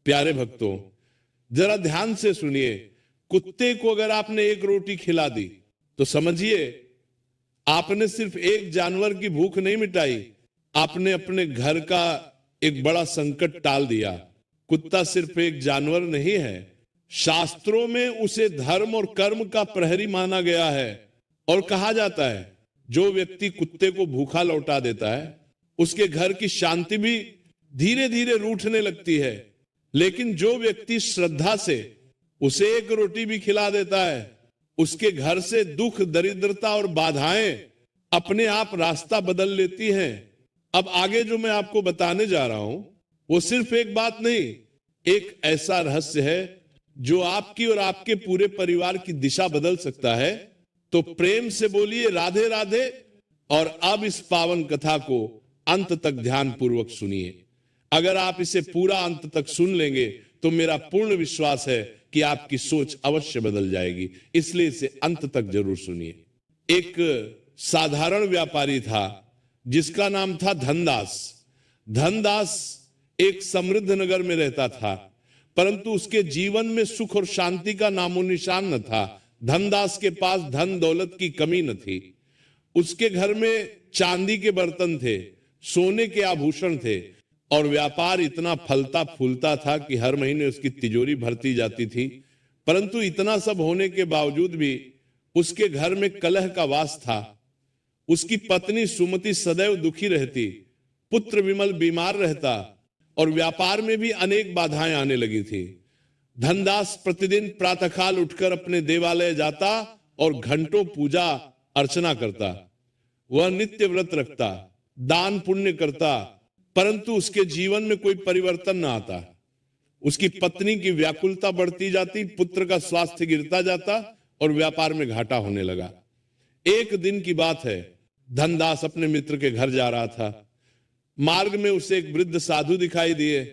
प्यारे भक्तों, जरा ध्यान से सुनिए। कुत्ते को अगर आपने एक रोटी खिला दी तो समझिए आपने सिर्फ एक जानवर की भूख नहीं मिटाई, आपने अपने घर का एक बड़ा संकट टाल दिया। कुत्ता सिर्फ एक जानवर नहीं है, शास्त्रों में उसे धर्म और कर्म का प्रहरी माना गया है। और कहा जाता है जो व्यक्ति कुत्ते को भूखा लौटा देता है उसके घर की शांति भी धीरे धीरे रूठने लगती है। लेकिन जो व्यक्ति श्रद्धा से उसे एक रोटी भी खिला देता है उसके घर से दुख, दरिद्रता और बाधाएं अपने आप रास्ता बदल लेती हैं। अब आगे जो मैं आपको बताने जा रहा हूं वो सिर्फ एक बात नहीं, एक ऐसा रहस्य है जो आपकी और आपके पूरे परिवार की दिशा बदल सकता है। तो प्रेम से बोलिए राधे राधे, और अब इस पावन कथा को अंत तक ध्यान पूर्वक सुनिए। अगर आप इसे पूरा अंत तक सुन लेंगे तो मेरा पूर्ण विश्वास है कि आपकी सोच अवश्य बदल जाएगी, इसलिए इसे अंत तक जरूर सुनिए। एक साधारण व्यापारी था जिसका नाम था धनदास। धनदास एक समृद्ध नगर में रहता था, परंतु उसके जीवन में सुख और शांति का नामो निशान न था। धनदास के पास धन दौलत की कमी न थी। उसके घर में चांदी के बर्तन थे, सोने के आभूषण थे, और व्यापार इतना फलता फूलता था कि हर महीने उसकी तिजोरी भरती जाती थी। परंतु इतना सब होने के बावजूद भी उसके घर में कलह का वास था। उसकी पत्नी सुमति सदैव दुखी रहती, पुत्र विमल बीमार रहता, और व्यापार में भी अनेक बाधाएं आने लगी थी। धनदास प्रतिदिन प्रातःकाल उठकर अपने देवालय जाता और घंटों पूजा अर्चना करता। वह नित्य व्रत रखता, दान पुण्य करता, परंतु उसके जीवन में कोई परिवर्तन न आता। उसकी पत्नी की व्याकुलता बढ़ती जाती, पुत्र का स्वास्थ्य गिरता जाता और व्यापार में घाटा होने लगा। एक दिन की बात है, धनदास अपने मित्र के घर जा रहा था। मार्ग में उसे एक वृद्ध साधु दिखाई दिए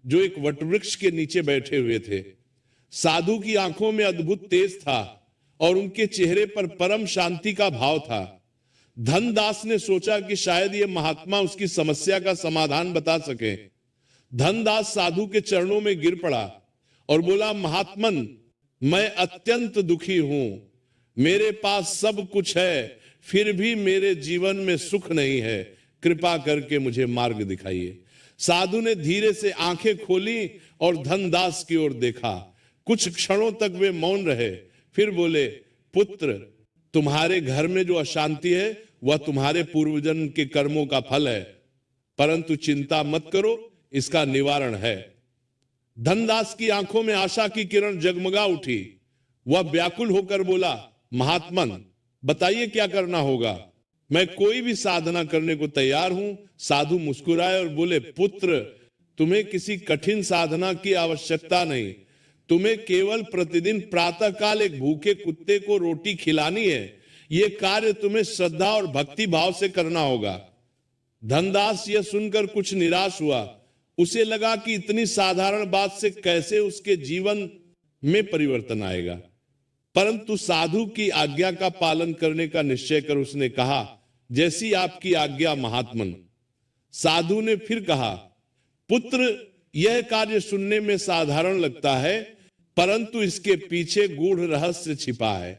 जो एक वटवृक्ष के नीचे बैठे हुए थे। साधु की आंखों में अद्भुत तेज था और उनके चेहरे पर परम शांति का भाव था। धनदास ने सोचा कि शायद ये महात्मा उसकी समस्या का समाधान बता सके। धनदास साधु के चरणों में गिर पड़ा और बोला, महात्मन, मैं अत्यंत दुखी हूं, मेरे पास सब कुछ है, फिर भी मेरे जीवन में सुख नहीं है, कृपा करके मुझे मार्ग दिखाइए। साधु ने धीरे से आंखें खोली और धनदास की ओर देखा। कुछ क्षणों तक वे मौन रहे, फिर बोले, पुत्र, तुम्हारे घर में जो अशांति है वह तुम्हारे पूर्वजन्म के कर्मों का फल है, परंतु चिंता मत करो, इसका निवारण है। धनदास की आंखों में आशा की किरण जगमगा उठी। वह व्याकुल होकर बोला, महात्मन, बताइए क्या करना होगा, मैं कोई भी साधना करने को तैयार हूं। साधु मुस्कुराए और बोले, पुत्र, तुम्हें किसी कठिन साधना की आवश्यकता नहीं, तुम्हें केवल प्रतिदिन प्रातःकाल एक भूखे कुत्ते को रोटी खिलानी है। यह कार्य तुम्हें श्रद्धा और भक्ति भाव से करना होगा। धनदास यह सुनकर कुछ निराश हुआ। उसे लगा कि इतनी साधारण बात से कैसे उसके जीवन में परिवर्तन आएगा, परंतु साधु की आज्ञा का पालन करने का निश्चय कर उसने कहा, जैसी आपकी आज्ञा महात्मन। साधु ने फिर कहा, पुत्र, यह कार्य सुनने में साधारण लगता है, परंतु इसके पीछे गूढ़ रहस्य छिपा है।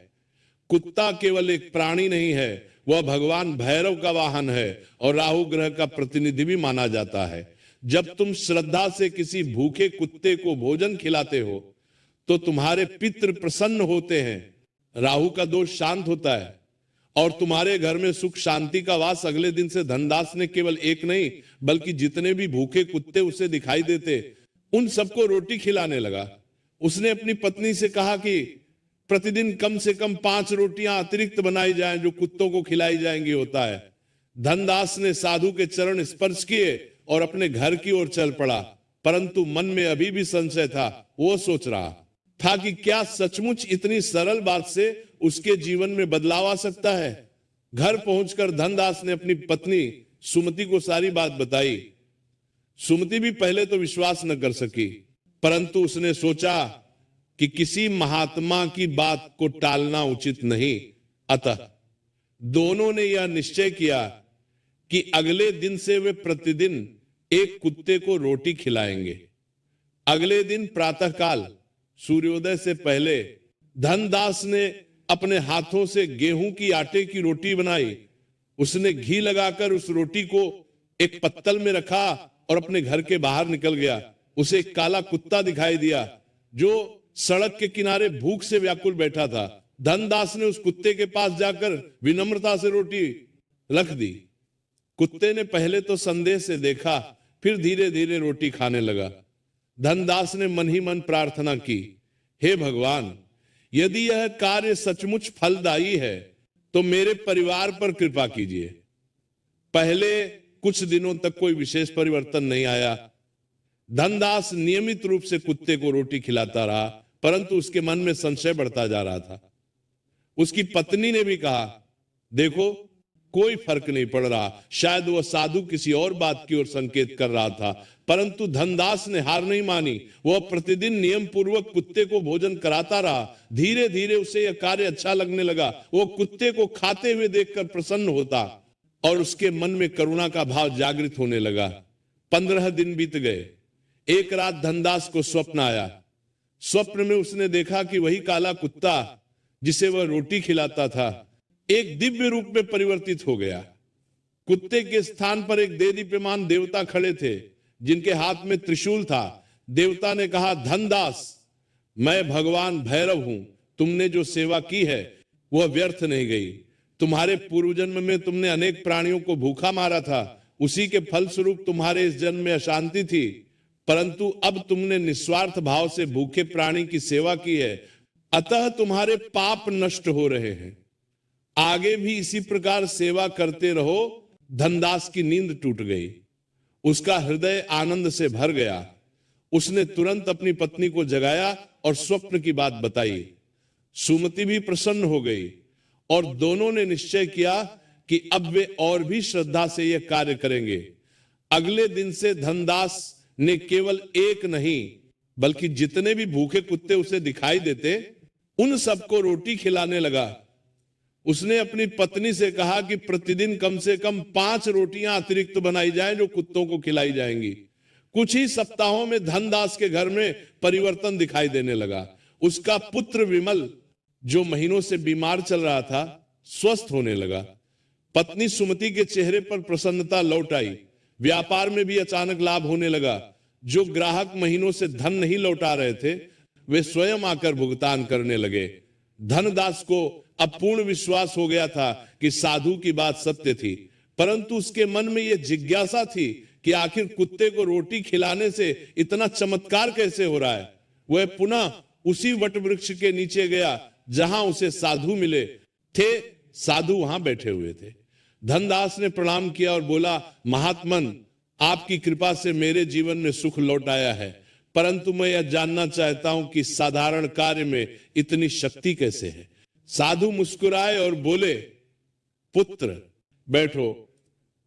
कुत्ता केवल एक प्राणी नहीं है, वह भगवान भैरव का वाहन है और राहु ग्रह का प्रतिनिधि भी माना जाता है। जब तुम श्रद्धा से किसी भूखे कुत्ते को भोजन खिलाते हो तो तुम्हारे पितृ प्रसन्न होते हैं, राहु का दोष शांत होता है और तुम्हारे घर में सुख शांति का वास। अगले दिन से धनदास ने केवल एक नहीं बल्कि जितने भी भूखे कुत्ते उसे दिखाई देते उन सबको रोटी खिलाने लगा। उसने अपनी पत्नी से कहा कि प्रतिदिन कम से कम 5 रोटियां अतिरिक्त बनाई जाएं जो कुत्तों को खिलाई जाएंगी होता है। धनदास ने साधु के चरण स्पर्श किए और अपने घर की ओर चल पड़ा, परंतु मन में अभी भी संशय था। वो सोच रहा था कि क्या सचमुच इतनी सरल बात से उसके जीवन में बदलाव आ सकता है। घर पहुंचकर धनदास ने अपनी पत्नी सुमति को सारी बात बताई। सुमति भी पहले तो विश्वास न कर सकी, परंतु उसने सोचा कि किसी महात्मा की बात को टालना उचित नहीं। अतः दोनों ने यह निश्चय किया कि अगले दिन से वे प्रतिदिन एक कुत्ते को रोटी खिलाएंगे। अगले दिन प्रातःकाल सूर्योदय से पहले धनदास ने अपने हाथों से गेहूं की आटे की रोटी बनाई। उसने घी लगाकर उस रोटी को एक पत्तल में रखा और अपने घर के बाहर निकल गया। उसे एक काला कुत्ता दिखाई दिया जो सड़क के किनारे भूख से व्याकुल बैठा था। धनदास ने उस कुत्ते के पास जाकर विनम्रता से रोटी रख दी। कुत्ते ने पहले तो संदेह से देखा, फिर धीरे धीरे रोटी खाने लगा। धनदास ने मन ही मन प्रार्थना की, हे भगवान, यदि यह कार्य सचमुच फलदायी है तो मेरे परिवार पर कृपा कीजिए। पहले कुछ दिनों तक कोई विशेष परिवर्तन नहीं आया। धनदास नियमित रूप से कुत्ते को रोटी खिलाता रहा, परंतु उसके मन में संशय बढ़ता जा रहा था। उसकी पत्नी ने भी कहा, देखो कोई फर्क नहीं पड़ रहा। शायद वह साधु किसी और बात की ओर संकेत कर रहा था, परंतु धनदास ने हार नहीं मानी। वह प्रतिदिन नियम पूर्वक कुत्ते को भोजन कराता रहा। धीरे धीरे उसे यह कार्य अच्छा लगने लगा। वो कुत्ते को खाते हुए देखकर प्रसन्न होता और उसके मन में करुणा का भाव जागृत होने लगा। 15 दिन बीत गए। एक रात धनदास को स्वप्न आया। स्वप्न में उसने देखा कि वही काला कुत्ता जिसे वह रोटी खिलाता था एक दिव्य रूप में परिवर्तित हो गया। कुत्ते के स्थान पर एक देदीप्यमान देवता खड़े थे जिनके हाथ में त्रिशूल था। देवता ने कहा, धनदास, मैं भगवान भैरव हूं। तुमने जो सेवा की है वह व्यर्थ नहीं गई। तुम्हारे पूर्व जन्म में तुमने अनेक प्राणियों को भूखा मारा था। उसी के फलस्वरूप तुम्हारे इस जन्म में अशांति थी, परंतु अब तुमने निस्वार्थ भाव से भूखे प्राणी की सेवा की है, अतः तुम्हारे पाप नष्ट हो रहे हैं। आगे भी इसी प्रकार सेवा करते रहो। धनदास की नींद टूट गई। उसका हृदय आनंद से भर गया। उसने तुरंत अपनी पत्नी को जगाया और स्वप्न की बात बताई। सुमति भी प्रसन्न हो गई और दोनों ने निश्चय किया कि अब वे और भी श्रद्धा से यह कार्य करेंगे। अगले दिन से धनदास ने केवल एक नहीं बल्कि जितने भी भूखे कुत्ते उसे दिखाई देते उन सबको रोटी खिलाने लगा। उसने अपनी पत्नी से कहा कि प्रतिदिन कम से कम 5 रोटियां अतिरिक्त बनाई जाएं जो कुत्तों को खिलाई जाएंगी। कुछ ही सप्ताहों में धनदास के घर में परिवर्तन दिखाई देने लगा। उसका पुत्र विमल, जो महीनों से बीमार चल रहा था, स्वस्थ होने लगा। पत्नी सुमति के चेहरे पर प्रसन्नता लौट आई। व्यापार में भी अचानक लाभ होने लगा। जो ग्राहक महीनों से धन नहीं लौटा रहे थे वे स्वयं आकर भुगतान करने लगे। धनदास को अब पूर्ण विश्वास हो गया था कि साधु की बात सत्य थी, परंतु उसके मन में यह जिज्ञासा थी कि आखिर कुत्ते को रोटी खिलाने से इतना चमत्कार कैसे हो रहा है। वह पुनः उसी वट वृक्ष के नीचे गया जहां उसे साधु मिले थे। साधु वहां बैठे हुए थे। धनदास ने प्रणाम किया और बोला, महात्मन, आपकी कृपा से मेरे जीवन में सुख लौट आया है, परंतु मैं यह जानना चाहता हूं कि साधारण कार्य में इतनी शक्ति कैसे है। साधु मुस्कुराए और बोले, पुत्र बैठो,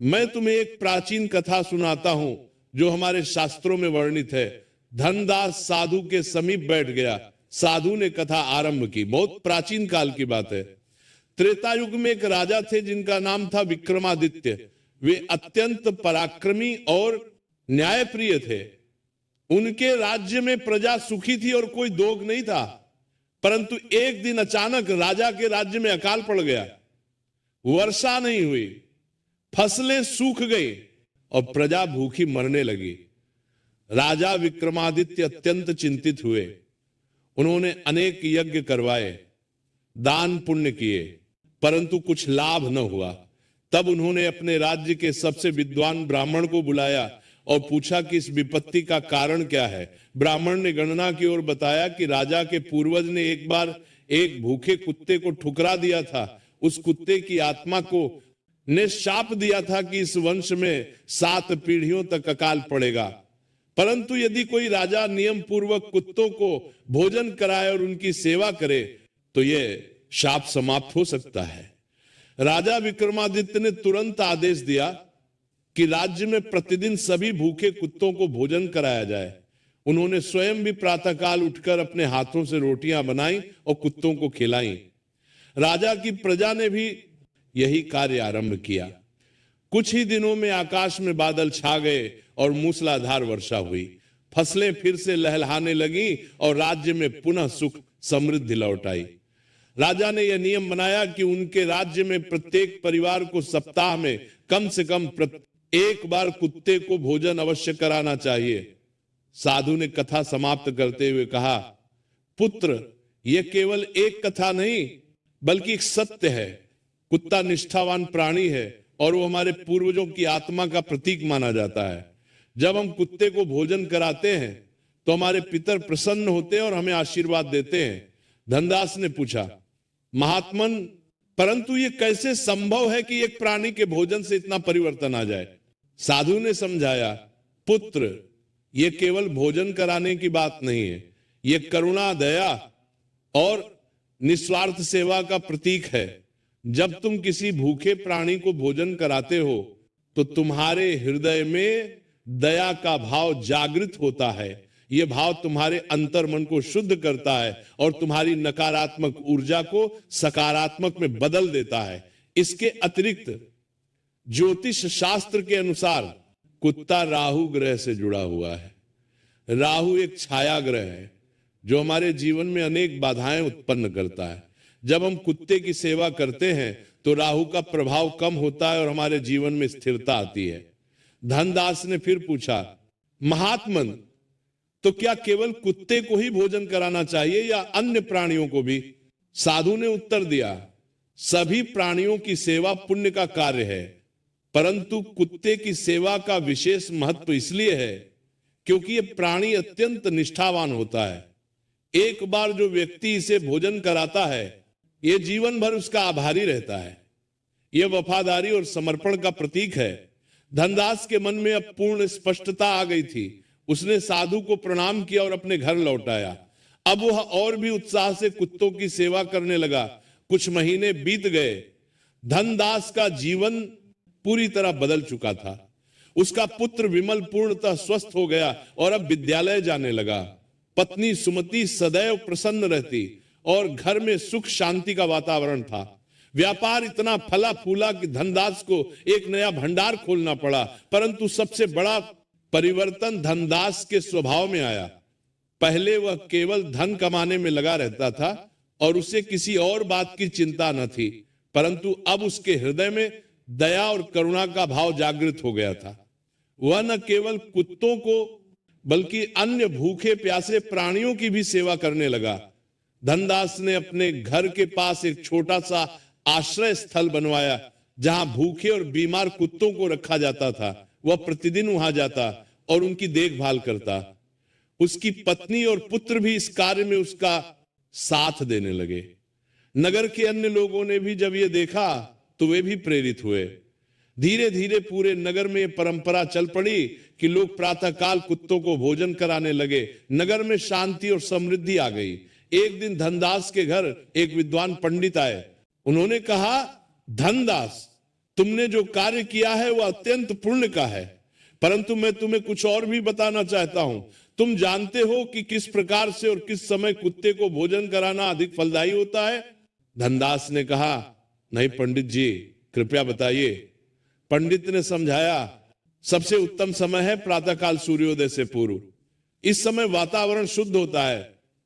मैं तुम्हें एक प्राचीन कथा सुनाता हूं जो हमारे शास्त्रों में वर्णित है। धनदास साधु के समीप बैठ गया। साधु ने कथा आरंभ की। बहुत प्राचीन काल की बात है। त्रेता युग में एक राजा थे जिनका नाम था विक्रमादित्य। वे अत्यंत पराक्रमी और न्यायप्रिय थे। उनके राज्य में प्रजा सुखी थी और कोई दोग नहीं था, परंतु एक दिन अचानक राजा के राज्य में अकाल पड़ गया। वर्षा नहीं हुई, फसलें सूख गई और प्रजा भूखी मरने लगी। राजा विक्रमादित्य अत्यंत चिंतित हुए। उन्होंने अनेक यज्ञ करवाए, दान पुण्य किए, परंतु कुछ लाभ न हुआ। तब उन्होंने अपने राज्य के सबसे विद्वान ब्राह्मण को बुलाया और पूछा कि इस विपत्ति का कारण क्या है। ब्राह्मण ने गणना की और बताया कि राजा के पूर्वज ने एक बार एक भूखे कुत्ते को ठुकरा दिया था। उस कुत्ते की आत्मा को ने शाप दिया था कि इस वंश में 7 पीढ़ियों तक अकाल पड़ेगा, परंतु यदि कोई राजा नियम पूर्वक कुत्तों को भोजन कराए और उनकी सेवा करे तो यह शाप समाप्त हो सकता है। राजा विक्रमादित्य ने तुरंत आदेश दिया कि राज्य में प्रतिदिन सभी भूखे कुत्तों को भोजन कराया जाए। उन्होंने स्वयं भी प्रातःकाल उठकर अपने हाथों से रोटियां बनाई और कुत्तों को खिलाई। राजा की प्रजा ने भी यही कार्य आरंभ किया। कुछ ही दिनों में आकाश में बादल छा गए और मूसलाधार वर्षा हुई। फसलें फिर से लहलहाने लगी और राज्य में पुनः सुख समृद्धि लौट आई। राजा ने यह नियम बनाया कि उनके राज्य में प्रत्येक परिवार को सप्ताह में कम से कम एक बार कुत्ते को भोजन अवश्य कराना चाहिए। साधु ने कथा समाप्त करते हुए कहा, पुत्र, यह केवल एक कथा नहीं बल्कि एक सत्य है। कुत्ता निष्ठावान प्राणी है और वो हमारे पूर्वजों की आत्मा का प्रतीक माना जाता है। जब हम कुत्ते को भोजन कराते हैं तो हमारे पितर प्रसन्न होते हैं और हमें आशीर्वाद देते हैं। धनदास ने पूछा, महात्मन, परंतु ये कैसे संभव है कि एक प्राणी के भोजन से इतना परिवर्तन आ जाए? साधु ने समझाया, पुत्र, ये केवल भोजन कराने की बात नहीं है, ये करुणा, दया और निस्वार्थ सेवा का प्रतीक है। जब तुम किसी भूखे प्राणी को भोजन कराते हो तो तुम्हारे हृदय में दया का भाव जागृत होता है। यह भाव तुम्हारे अंतर्मन को शुद्ध करता है और तुम्हारी नकारात्मक ऊर्जा को सकारात्मक में बदल देता है। इसके अतिरिक्त ज्योतिष शास्त्र के अनुसार कुत्ता राहु ग्रह से जुड़ा हुआ है। राहु एक छाया ग्रह है जो हमारे जीवन में अनेक बाधाएं उत्पन्न करता है। जब हम कुत्ते की सेवा करते हैं तो राहु का प्रभाव कम होता है और हमारे जीवन में स्थिरता आती है। धनदास ने फिर पूछा, महात्मन, तो क्या केवल कुत्ते को ही भोजन कराना चाहिए या अन्य प्राणियों को भी? साधु ने उत्तर दिया, सभी प्राणियों की सेवा पुण्य का कार्य है, परंतु कुत्ते की सेवा का विशेष महत्व इसलिए है क्योंकि यह प्राणी अत्यंत निष्ठावान होता है। एक बार जो व्यक्ति इसे भोजन कराता है यह जीवन भर उसका आभारी रहता है। यह वफादारी और समर्पण का प्रतीक है। धनदास के मन में अब पूर्ण स्पष्टता आ गई थी। उसने साधु को प्रणाम किया और अपने घर लौट आया। अब वह और भी उत्साह से कुत्तों की सेवा करने लगा। कुछ महीने बीत गए। धनदास का जीवन पूरी तरह बदल चुका था। उसका पुत्र विमल पूर्णतः स्वस्थ हो गया और अब विद्यालय जाने लगा। पत्नी सुमति सदैव प्रसन्न रहती और घर में सुख शांति का वातावरण था। व्यापार इतना फला फूला कि धनदास को एक नया भंडार खोलना पड़ा। परंतु सबसे बड़ा परिवर्तन धनदास के स्वभाव में आया। पहले वह केवल धन कमाने में लगा रहता था और उसे किसी और बात की चिंता न थी, परंतु अब उसके हृदय में दया और करुणा का भाव जागृत हो गया था। वह न केवल कुत्तों को बल्कि अन्य भूखे प्यासे प्राणियों की भी सेवा करने लगा। धनदास ने अपने घर के पास एक छोटा सा आश्रय स्थल बनवाया जहां भूखे और बीमार कुत्तों को रखा जाता था। वह प्रतिदिन वहां जाता और उनकी देखभाल करता। उसकी पत्नी और पुत्र भी इस कार्य में उसका साथ देने लगे। नगर के अन्य लोगों ने भी जब यह देखा तो वे भी प्रेरित हुए। धीरे धीरे पूरे नगर में परंपरा चल पड़ी कि लोग प्रातःकाल कुत्तों को भोजन कराने लगे। नगर में शांति और समृद्धि आ गई। एक दिन धनदास के घर एक विद्वान पंडित आए। उन्होंने कहा, धनदास, तुमने जो कार्य किया है वह अत्यंत पुण्य का है, परंतु मैं तुम्हें कुछ और भी बताना चाहता हूं। तुम जानते हो कि किस प्रकार से और किस समय कुत्ते को भोजन कराना अधिक फलदायी होता है? धनदास ने कहा, नहीं पंडित जी, कृपया बताइए। पंडित ने समझाया, सबसे उत्तम समय है प्रातःकाल सूर्योदय से पूर्व। इस समय वातावरण शुद्ध होता है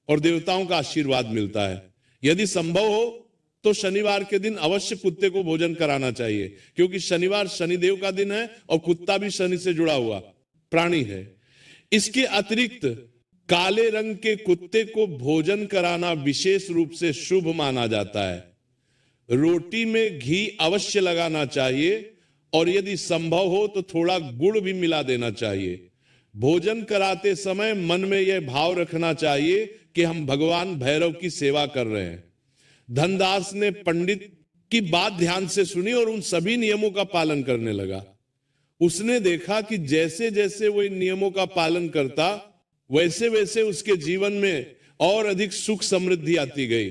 और देवताओं का आशीर्वाद मिलता है। यदि संभव हो तो शनिवार के दिन अवश्य कुत्ते को भोजन कराना चाहिए, क्योंकि शनिवार शनिदेव का दिन है और कुत्ता भी शनि से जुड़ा हुआ प्राणी है। इसके अतिरिक्त काले रंग के कुत्ते को भोजन कराना विशेष रूप से शुभ माना जाता है। रोटी में घी अवश्य लगाना चाहिए और यदि संभव हो तो थोड़ा गुड़ भी मिला देना चाहिए। भोजन कराते समय मन में यह भाव रखना चाहिए कि हम भगवान भैरव की सेवा कर रहे हैं। धनदास ने पंडित की बात ध्यान से सुनी और उन सभी नियमों का पालन करने लगा। उसने देखा कि जैसे जैसे वो इन नियमों का पालन करता वैसे वैसे उसके जीवन में और अधिक सुख समृद्धि आती गई।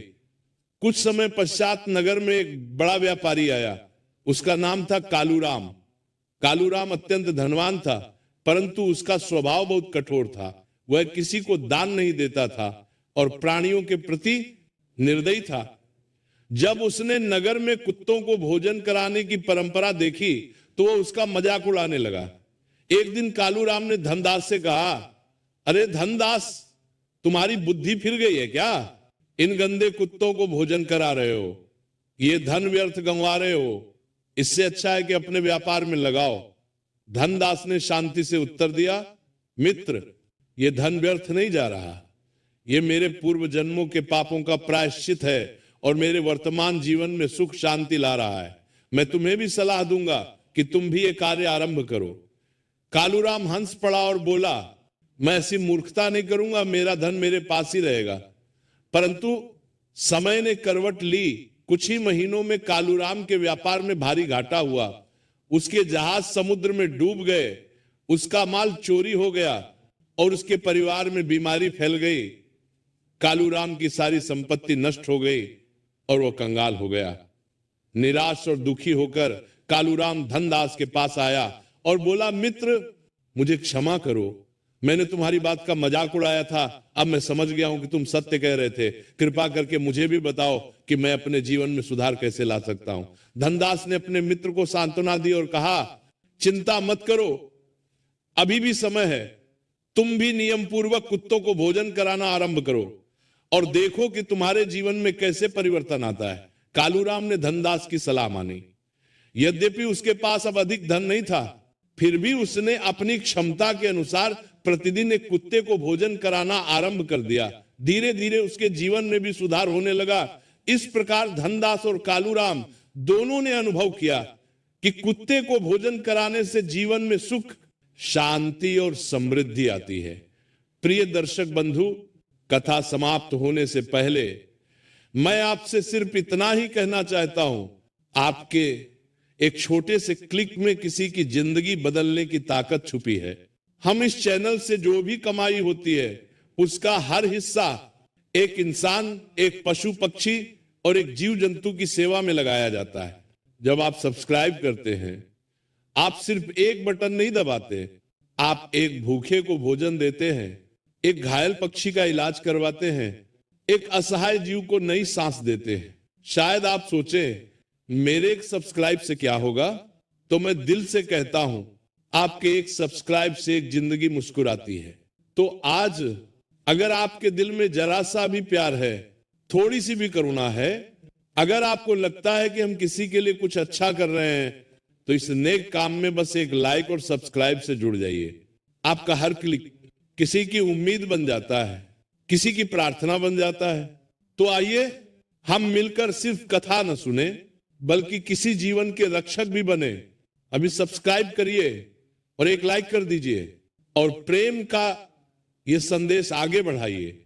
कुछ समय पश्चात नगर में एक बड़ा व्यापारी आया। उसका नाम था कालूराम। कालूराम अत्यंत धनवान था, परंतु उसका स्वभाव बहुत कठोर था। वह किसी को दान नहीं देता था और प्राणियों के प्रति निर्दयी था। जब उसने नगर में कुत्तों को भोजन कराने की परंपरा देखी तो वह उसका मजाक उड़ाने लगा। एक दिन कालूराम ने धनदास से कहा, अरे धनदास, तुम्हारी बुद्धि फिर गई है क्या? इन गंदे कुत्तों को भोजन करा रहे हो, ये धन व्यर्थ गंवा रहे हो, इससे अच्छा है कि अपने व्यापार में लगाओ। धनदास ने शांति से उत्तर दिया, मित्र, ये धन व्यर्थ नहीं जा रहा, ये मेरे पूर्व जन्मों के पापों का प्रायश्चित है और मेरे वर्तमान जीवन में सुख शांति ला रहा है। मैं तुम्हें भी सलाह दूंगा कि तुम भी ये कार्य आरंभ करो। कालूराम हंस पड़ा और बोला, मैं ऐसी मूर्खता नहीं करूंगा, मेरा धन मेरे पास ही रहेगा। परंतु समय ने करवट ली। कुछ ही महीनों में कालूराम के व्यापार में भारी घाटा हुआ। उसके जहाज समुद्र में डूब गए, उसका माल चोरी हो गया और उसके परिवार में बीमारी फैल गई। कालूराम की सारी संपत्ति नष्ट हो गई और वह कंगाल हो गया। निराश और दुखी होकर कालूराम धनदास के पास आया और बोला, मित्र, मुझे क्षमा करो, मैंने तुम्हारी बात का मजाक उड़ाया था। अब मैं समझ गया हूं कि तुम सत्य कह रहे थे। कृपा करके मुझे भी बताओ कि मैं अपने जीवन में सुधार कैसे ला सकता हूं। धनदास ने अपने मित्र को सांत्वना दी और कहा, चिंता मत करो, अभी भी समय है। तुम भी नियम पूर्वक कुत्तों को भोजन कराना आरंभ करो और देखो कि तुम्हारे जीवन में कैसे परिवर्तन आता है। कालूराम ने धनदास की सलाह मानी। यद्यपि उसके पास अब अधिक धन नहीं था, फिर भी उसने अपनी क्षमता के अनुसार प्रतिदिन एक कुत्ते को भोजन कराना आरंभ कर दिया। धीरे धीरे उसके जीवन में भी सुधार होने लगा। इस प्रकार धनदास और कालूराम दोनों ने अनुभव किया कि कुत्ते को भोजन कराने से जीवन में सुख, शांति और समृद्धि आती है। प्रिय दर्शक बंधु, कथा समाप्त होने से पहले मैं आपसे सिर्फ इतना ही कहना चाहता हूं, आपके एक छोटे से क्लिक में किसी की जिंदगी बदलने की ताकत छुपी है। हम इस चैनल से जो भी कमाई होती है उसका हर हिस्सा एक इंसान, एक पशु पक्षी और एक जीव जंतु की सेवा में लगाया जाता है। जब आप सब्सक्राइब करते हैं, आप सिर्फ एक बटन नहीं दबाते, आप एक भूखे को भोजन देते हैं, एक घायल पक्षी का इलाज करवाते हैं, एक असहाय जीव को नई सांस देते हैं। शायद आप सोचें, मेरे एक सब्सक्राइब से क्या होगा? तो मैं दिल से कहता हूं, आपके एक सब्सक्राइब से एक जिंदगी मुस्कुराती है। तो आज अगर आपके दिल में जरा सा भी प्यार है, थोड़ी सी भी करुणा है, अगर आपको लगता है कि हम किसी के लिए कुछ अच्छा कर रहे हैं, तो इस नेक काम में बस एक लाइक और सब्सक्राइब से जुड़ जाइए। आपका हर क्लिक किसी की उम्मीद बन जाता है, किसी की प्रार्थना बन जाता है। तो आइए हम मिलकर सिर्फ कथा न सुने, बल्कि किसी जीवन के रक्षक भी बने। अभी सब्सक्राइब करिए और एक लाइक कर दीजिए और प्रेम का ये संदेश आगे बढ़ाइए।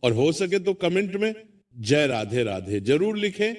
और हो सके तो कमेंट में जय राधे राधे जरूर लिखें।